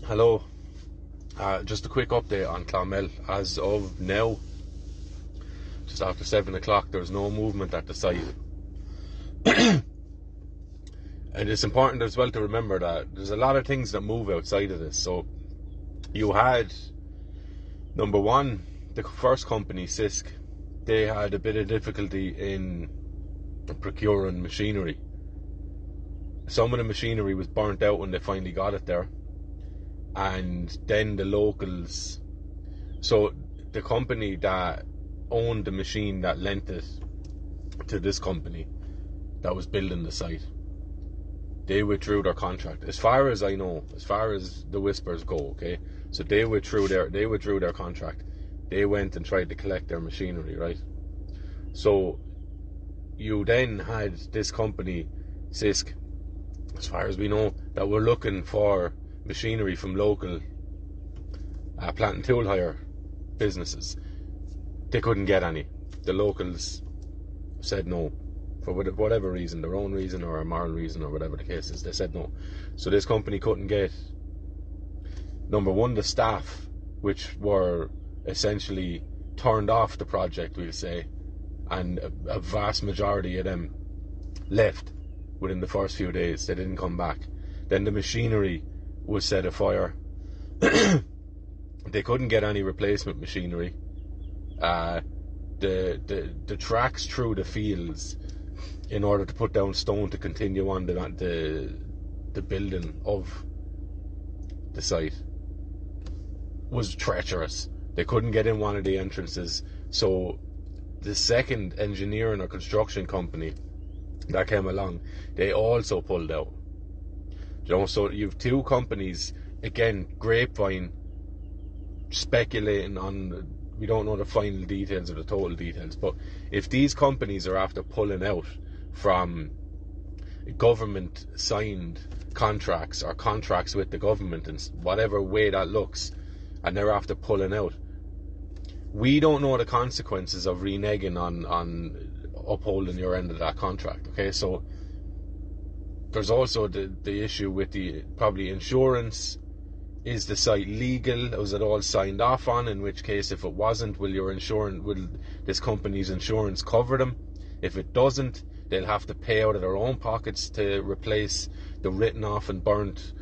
Hello. Just a quick update on Clonmel. As of now, just after 7 o'clock, there's no movement at the site. And it's important as well to remember that there's a lot of things that move outside of this. So you had, number one, the first company, Sisk. They had a bit of difficulty in procuring machinery. Some of the machinery was burnt out when they finally got it there. And then the locals, so the company that owned the machine that lent it to this company that was building the site, they withdrew their contract. As far as I know, as far as the whispers go, okay, so they withdrew their contract. They went and tried to collect their machinery, right? So you then had this company, Sisk, as far as we know, that were looking for machinery from local plant and tool hire businesses. They couldn't get any. The locals said no, for whatever reason, their own reason or a moral reason or whatever the case is. They said no. So this company couldn't get, number one, the staff, which were essentially turned off the project, we'll say, and a vast majority of them left within the first few days. They didn't come back. Then the machinery was set afire. They couldn't get any replacement machinery. The tracks through the fields in order to put down stone to continue on the building of the site was treacherous. They couldn't get in one of the entrances. So the second engineering or construction company that came along, they also pulled out. You know, so you've two companies, again, grapevine, speculating on, we don't know the final details or the total details, but if these companies are after pulling out from government signed contracts or contracts with the government in whatever way that looks, and they're after pulling out, we don't know the consequences of reneging on upholding your end of that contract. Okay, so there's also the issue with the probably insurance. Is the site legal? Was it all signed off on? In which case, if it wasn't, will this company's insurance cover them? If it doesn't, they'll have to pay out of their own pockets to replace the written off and burnt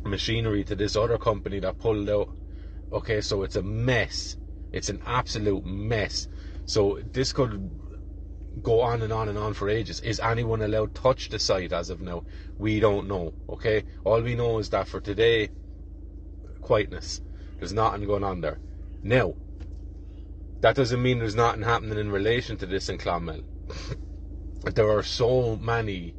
machinery to this other company that pulled out. Okay, so it's a mess. It's an absolute mess. So this could go on and on and on for ages. Is anyone allowed to touch the site as of now? We don't know. Okay, all we know is that for today, quietness. There's nothing going on there. Now, that doesn't mean there's nothing happening in relation to this in Clonmel. There are so many,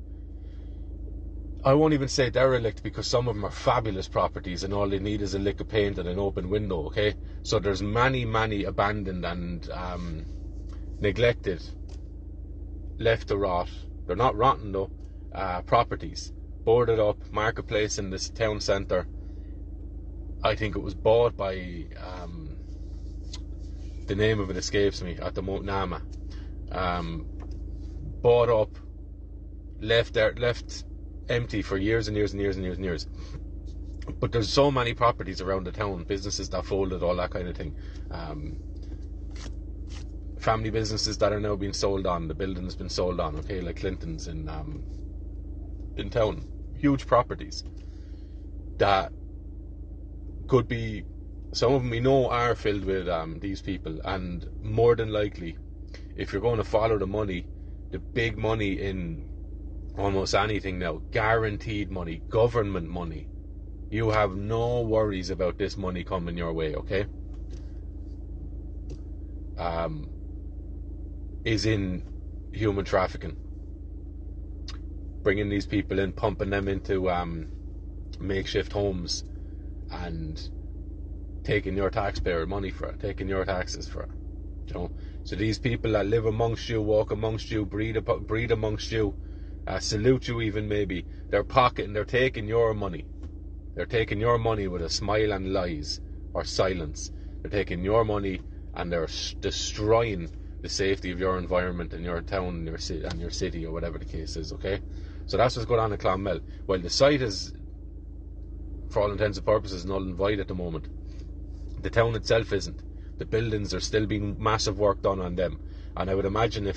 I won't even say derelict, because some of them are fabulous properties and all they need is a lick of paint and an open window. Okay, so there's many abandoned and neglected, left to rot. They're not rotten though. Properties boarded up, marketplace in this town centre. I think it was bought by the name of it escapes me at the moment. Nama. Bought up, left empty for years and years. But there's so many properties around the town, businesses that folded, all that kind of thing. Family businesses that are now being sold on. The building's been sold on, okay, like Clinton's in town. Huge properties that could be, some of them we know are filled with these people, and more than likely, if you're going to follow the money, the big money in almost anything now, guaranteed money, government money, you have no worries about this money coming your way, okay? Is in human trafficking, bringing these people in, pumping them into makeshift homes and taking your taxpayer money for it, taking your taxes for it, you know? So these people that live amongst you, walk amongst you, breed amongst you, salute you even maybe, they're pocketing, they're taking your money. They're taking your money with a smile and lies or silence. They're taking your money and they're destroying the safety of your environment and your town and your city or whatever the case is, okay? So that's what's going on in Clonmel. Well, the site is for all intents and purposes, null and void at the moment. The town itself isn't. The buildings are still being massive work done on them. And I would imagine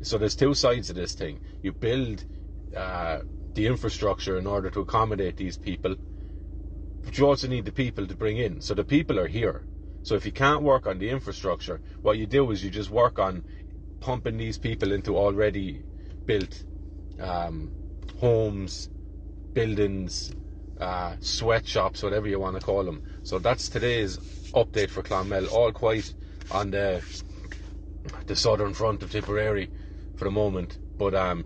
so there's two sides to this thing. You build the infrastructure in order to accommodate these people, but you also need the people to bring in. So the people are here. So if you can't work on the infrastructure, what you do is you just work on pumping these people into already built homes, buildings, sweatshops, whatever you want to call them. So that's today's update for Clonmel. All quiet on the southern front of Tipperary for the moment. But a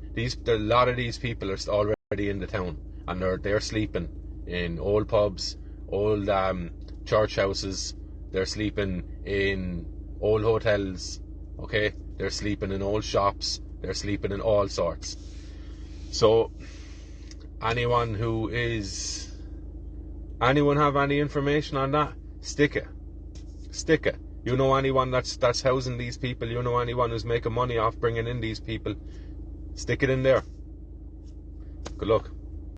lot of these people are already in the town, and they're sleeping in old pubs, old church houses. They're sleeping in old hotels. Okay, they're sleeping in old shops. They're sleeping in all sorts. So anyone have any information on that? Stick it. You know anyone that's housing these people? You know anyone who's making money off bringing in these people? Stick it in there. Good luck.